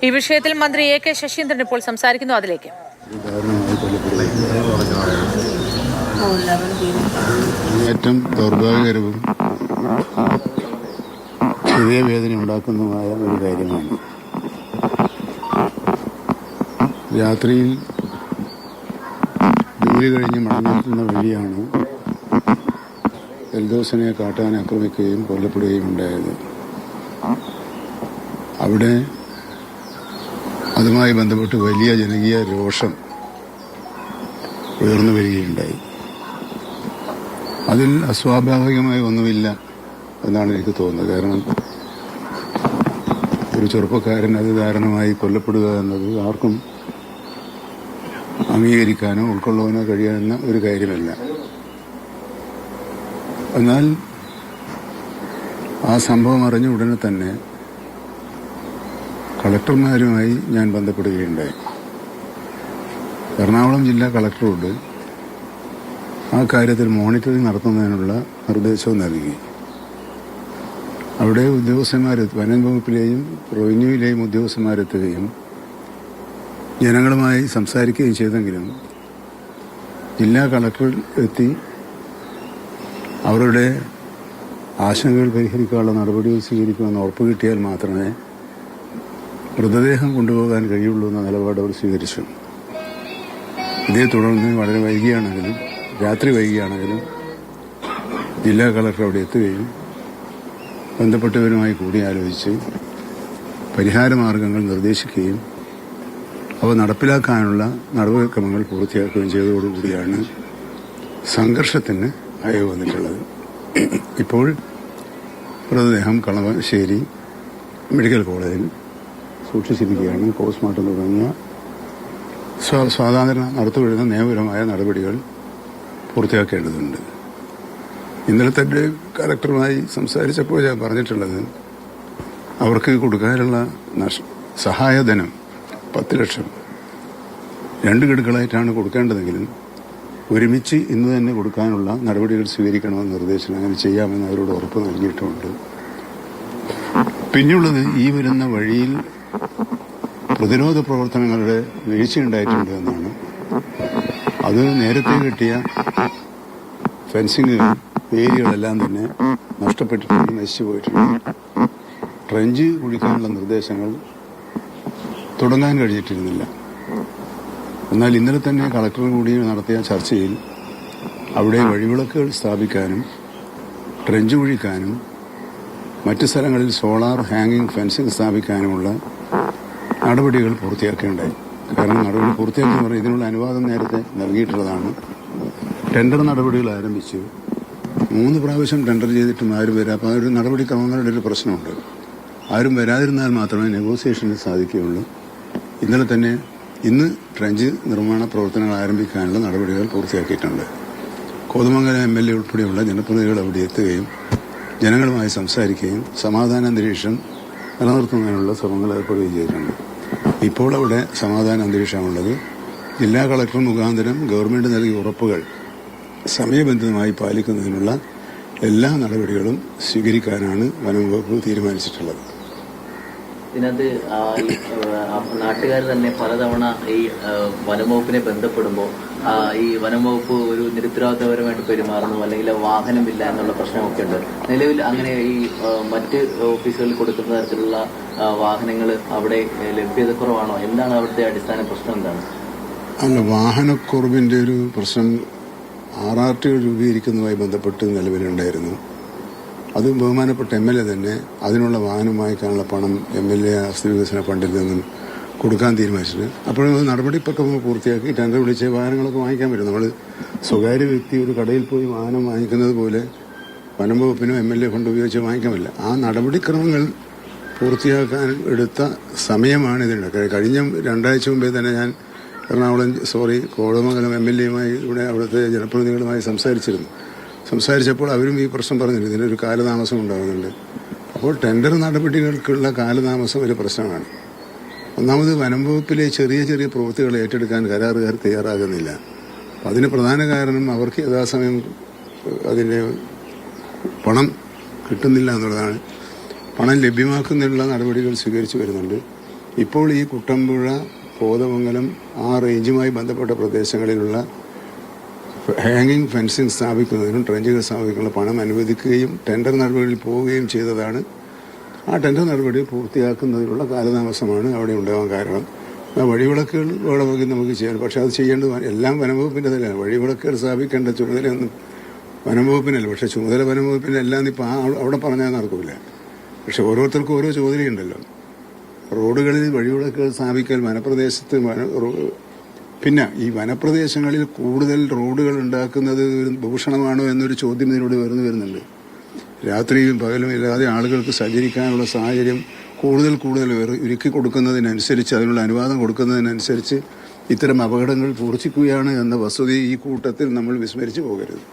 ഈ വിഷയത്തിൽ മന്ത്രി A.K. ശശീന്ദ്രൻ ഇപ്പോൾ സംസാരിക്കുന്നു. അതിലേക്ക് ഏറ്റവും ദൗർഭാഗ്യകരവും ഹൃദയവേദന ഉണ്ടാക്കുന്നതുമായ ഒരു കാര്യമാണ്. രാത്രിയിൽ ജോലി കഴിഞ്ഞ് മടങ്ങുന്ന വഴിയാണ് എൽദോസിനെ കാട്ടാൻ ആക്രമിക്കുകയും കൊല്ലപ്പെടുകയും ഉണ്ടായത്. അവിടെ അതുമായി ബന്ധപ്പെട്ട് വലിയ ജനകീയ രോഷം ഉയർന്നു വരികയുണ്ടായി. അതിൽ അസ്വാഭാവികമായി ഒന്നുമില്ല എന്നാണ് എനിക്ക് തോന്നുന്നത്. കാരണം ഒരു ചെറുപ്പക്കാരൻ അതിദാരുണമായി കൊല്ലപ്പെടുക എന്നത് ആർക്കും അംഗീകരിക്കാനോ ഉൾക്കൊള്ളുവാനോ കഴിയാവുന്ന ഒരു കാര്യമല്ല. എന്നാൽ ആ സംഭവം അറിഞ്ഞ ഉടനെ തന്നെ കളക്ടർമാരുമായി ഞാൻ ബന്ധപ്പെടുകയുണ്ടായി. എറണാകുളം ജില്ലാ കളക്ടറോട് ആ കാര്യത്തിൽ മോണിറ്ററിംഗ് നടത്തുന്നതിനുള്ള നിർദ്ദേശവും നൽകി. അവിടെ വനം വകുപ്പിലെയും റവന്യൂവിലെയും ഉദ്യോഗസ്ഥന്മാരെത്തുകയും ജനങ്ങളുമായി സംസാരിക്കുകയും ചെയ്തെങ്കിലും ജില്ലാ കളക്ടർ എത്തി അവരുടെ ആശങ്കകൾ പരിഹരിക്കാനുള്ള നടപടികൾ സ്വീകരിക്കുമെന്ന് ഉറപ്പ് കിട്ടിയാൽ മാത്രമേ മൃതദേഹം കൊണ്ടുപോകാൻ കഴിയുള്ളൂ എന്ന നിലപാട് അവർ സ്വീകരിച്ചു. ഇതേ തുടർന്ന് വളരെ വൈകിയാണെങ്കിലും രാത്രി വൈകിയാണെങ്കിലും ജില്ലാ കളക്ടർ അവിടെ എത്തുകയും ബന്ധപ്പെട്ടവരുമായി കൂടിയാലോചിച്ച് പരിഹാരമാർഗങ്ങൾ നിർദ്ദേശിക്കുകയും അവ നടപ്പിലാക്കാനുള്ള നടപടിക്രമങ്ങൾ പൂർത്തിയാക്കുകയും ചെയ്തതോടുകൂടിയാണ് സംഘർഷത്തിന് അയവ് വന്നിട്ടുള്ളത്. ഇപ്പോൾ മൃതദേഹം കളമശ്ശേരി മെഡിക്കൽ കോളേജിൽ സൂക്ഷിച്ചിരിക്കുകയാണ്. പോസ്റ്റ്മോർട്ടം തുടങ്ങിയ സാധാരണ നടത്തിവരുന്ന നിയമപരമായ നടപടികൾ പൂർത്തിയാക്കേണ്ടതുണ്ട്. ഇന്നലെ തന്നെ കളക്ടറുമായി സംസാരിച്ചപ്പോൾ ഞാൻ പറഞ്ഞിട്ടുള്ളത് അവർക്ക് കൊടുക്കാനുള്ള സഹായധനം 10 ലക്ഷം 2 ഗഡുക്കളായിട്ടാണ് കൊടുക്കേണ്ടതെങ്കിലും ഒരുമിച്ച് ഇന്ന് തന്നെ കൊടുക്കാനുള്ള നടപടികൾ സ്വീകരിക്കണമെന്ന് നിർദ്ദേശം അങ്ങനെ ചെയ്യാമെന്ന് അവരോട് ഉറപ്പ് നൽകിയിട്ടുമുണ്ട്. പിന്നെയുള്ളത് ഈ വരുന്ന വഴിയിൽ പ്രതിരോധ പ്രവർത്തനങ്ങളുടെ വീഴ്ചയുണ്ടായിട്ടുണ്ട് എന്നാണ്. അത് നേരത്തെ കിട്ടിയ ഫെൻസിങ് വേലികളെല്ലാം തന്നെ നഷ്ടപ്പെട്ടിട്ടുണ്ട്, നശിച്ചു പോയിട്ടുണ്ട്. ട്രെഞ്ച് കുഴിക്കാനുള്ള നിർദ്ദേശങ്ങൾ തുടങ്ങാൻ കഴിഞ്ഞിട്ടിരുന്നില്ല. എന്നാൽ ഇന്നലെ തന്നെ കളക്ടർ കൂടി നടത്തിയ ചർച്ചയിൽ അവിടെ വഴിവിളക്കുകൾ സ്ഥാപിക്കാനും ട്രെഞ്ച് കുഴിക്കാനും മറ്റ് സ്ഥലങ്ങളിൽ സോളാർ ഹാങ്ങിങ് ഫെൻസിങ് സ്ഥാപിക്കാനുമുള്ള നടപടികൾ പൂർത്തിയാക്കേണ്ടായി. കാരണം നടപടി പൂർത്തിയാക്കി പറഞ്ഞാൽ ഇതിനുള്ള അനുവാദം നേരത്തെ നൽകിയിട്ടുള്ളതാണ്. ടെൻഡർ നടപടികൾ ആരംഭിച്ചു. 3 പ്രാവശ്യം ടെൻഡർ ചെയ്തിട്ടും ആരും വരാം. അപ്പോൾ ആ ഒരു നടപടിക്രമങ്ങളുടെ ഒരു പ്രശ്നമുണ്ട്. ആരും വരാതിരുന്നാൽ മാത്രമേ നെഗോസിയേഷന് സാധിക്കുകയുള്ളൂ. ഇന്നലെ തന്നെ ഇന്ന് ട്രെഞ്ച് നിർമ്മാണ പ്രവർത്തനങ്ങൾ ആരംഭിക്കാനുള്ള നടപടികൾ പൂർത്തിയാക്കിയിട്ടുണ്ട്. കോതമംഗലം MLA ഉൾപ്പെടെയുള്ള ജനപ്രതിനിധികൾ അവിടെ എത്തുകയും ജനങ്ങളുമായി സംസാരിക്കുകയും സമാധാന അന്തരീക്ഷം നിലനിർത്തുന്നതിനുള്ള ശ്രമങ്ങൾ ഏർപ്പെടുകയും ചെയ്തിട്ടുണ്ട്. ഇപ്പോൾ അവിടെ സമാധാന അന്തരീക്ഷമുള്ളത് ജില്ലാ കളക്ടർ മുഖാന്തരം ഗവൺമെന്റ് നൽകിയ ഉറപ്പുകൾ സമയബന്ധിതമായി പാലിക്കുന്നതിനുള്ള എല്ലാ നടപടികളും സ്വീകരിക്കാനാണ് വനം വകുപ്പ് തീരുമാനിച്ചിട്ടുള്ളത്. ഇതിനകത്ത് നാട്ടുകാർ തന്നെ പലതവണ ഈ വനംവകുപ്പിനെ ബന്ധപ്പെടുമ്പോൾ ഈ വനംവകുപ്പ് ഒരു നിരുത്തരവാദിത്തപരമായിട്ട് പെരുമാറുന്നു, അല്ലെങ്കിൽ വാഹനമില്ല എന്നുള്ള പ്രശ്നമൊക്കെ ഉണ്ട്. നിലവിൽ അങ്ങനെ ഈ മറ്റ് ഓഫീസുകളിൽ കൊടുക്കുന്ന തരത്തിലുള്ള വാഹനങ്ങൾ അവിടെ ലഭ്യതക്കുറവാണോ? എന്താണ് അവിടുത്തെ അടിസ്ഥാന പ്രശ്നം? എന്താണ്? അല്ല, വാഹനക്കുറവിന്റെ ഒരു പ്രശ്നം RRT രൂപീകരിക്കുന്നതുമായി ബന്ധപ്പെട്ട് നിലവിലുണ്ടായിരുന്നു. അത് ബഹുമാനപ്പെട്ട MLA തന്നെ അതിനുള്ള വാഹനം വാങ്ങിക്കാനുള്ള പണം MLA ആസ്തി വികസന ഫണ്ടിൽ നിന്നും കൊടുക്കാൻ തീരുമാനിച്ചിട്ട് അപ്പോഴും നടപടിക്രമം പൂർത്തിയാക്കി ടെൻഡർ വിളിച്ച് വാഹനങ്ങളൊക്കെ വാങ്ങിക്കാൻ പറ്റും. നമ്മൾ സ്വകാര്യ വ്യക്തി ഒരു കടയിൽ പോയി വാഹനം വാങ്ങിക്കുന്നത് പോലെ വനം വകുപ്പിനോ MLA ഫണ്ട് ഉപയോഗിച്ച് വാങ്ങിക്കാൻ പറ്റില്ല. ആ നടപടിക്രമങ്ങൾ പൂർത്തിയാക്കാൻ എടുത്ത സമയമാണ് ഇതിനുണ്ട്. കഴിഞ്ഞ 2 ആഴ്ച മുമ്പേ തന്നെ ഞാൻ കോതമംഗലം MLA-യുമായി ഇവിടെ അവിടുത്തെ ജനപ്രതിനിധികളുമായി സംസാരിച്ചപ്പോൾ അവരും ഈ പ്രശ്നം പറഞ്ഞില്ല. ഇതിനൊരു കാലതാമസം ഉണ്ടാകുന്നുണ്ട്. അപ്പോൾ ടെൻഡർ നടപടികൾക്കുള്ള കാലതാമസം ഒരു പ്രശ്നമാണ്. ഒന്നാമത് വനം വകുപ്പിലെ ചെറിയ ചെറിയ പ്രവൃത്തികൾ ഏറ്റെടുക്കാൻ കരാറുകാർ തയ്യാറാകുന്നില്ല. അതിന് പ്രധാന കാരണം അവർക്ക് യഥാസമയം അതിൻ്റെ പണം കിട്ടുന്നില്ല എന്നുള്ളതാണ്. പണം ലഭ്യമാക്കുന്നതിനുള്ള നടപടികൾ സ്വീകരിച്ചു വരുന്നുണ്ട്. ഇപ്പോൾ ഈ കുട്ടമ്പുഴ, കോതമംഗലം ആ റേഞ്ചുമായി ബന്ധപ്പെട്ട പ്രദേശങ്ങളിലുള്ള ഹാങ്ങിങ് ഫെൻസിങ് സ്ഥാപിക്കുന്നതിനും ട്രെഞ്ചുകൾ സ്ഥാപിക്കുന്നതിനുള്ള പണം അനുവദിക്കുകയും ടെൻഡർ നടപടിയിൽ പോവുകയും ചെയ്തതാണ്. ആ ടെൻഡർ നടപടി പൂർത്തിയാക്കുന്നതിനുള്ള കാലതാമസമാണ് അവിടെ ഉണ്ടാകാൻ കാരണം. വഴിവിളക്കുകൾ വേണമെങ്കിൽ നമുക്ക് ചെയ്യാം, പക്ഷെ അത് ചെയ്യേണ്ടത് എല്ലാം വനംവകുപ്പിൻ്റെ തന്നെയാണ്. വഴിവിളക്കുകൾ സ്ഥാപിക്കേണ്ട ചുമതലയൊന്നും വനംവകുപ്പിനല്ല, പക്ഷെ ചുമതല വനംവകുപ്പിൻ്റെ എല്ലാം ഇപ്പം അവിടെ പറഞ്ഞാൽ നടക്കില്ല. പക്ഷെ ഓരോരുത്തർക്കും ഓരോ ചുമതലയുണ്ടല്ലോ. റോഡുകളിൽ വഴിവിളക്കുകൾ സ്ഥാപിക്കൽ വനപ്രദേശത്ത് പിന്നെ ഈ വനപ്രദേശങ്ങളിൽ കൂടുതൽ റോഡുകൾ ഉണ്ടാക്കുന്നത് ഒരു ഭൂഷണമാണോ എന്നൊരു ചോദ്യം ഇതിലൂടെ വരുന്നുണ്ട്. രാത്രിയും പകലും ഇല്ലാതെ ആളുകൾക്ക് സഞ്ചരിക്കാനുള്ള സാഹചര്യം കൂടുതൽ ഒരുക്കി കൊടുക്കുന്നതിനനുസരിച്ച്, അതിനുള്ള അനുവാദം കൊടുക്കുന്നതിനനുസരിച്ച് ഇത്തരം അപകടങ്ങൾ പൂർത്തിക്കുകയാണ് എന്ന വസ്തുത ഈ കൂട്ടത്തിൽ നമ്മൾ വിസ്മരിച്ചു പോകരുത്.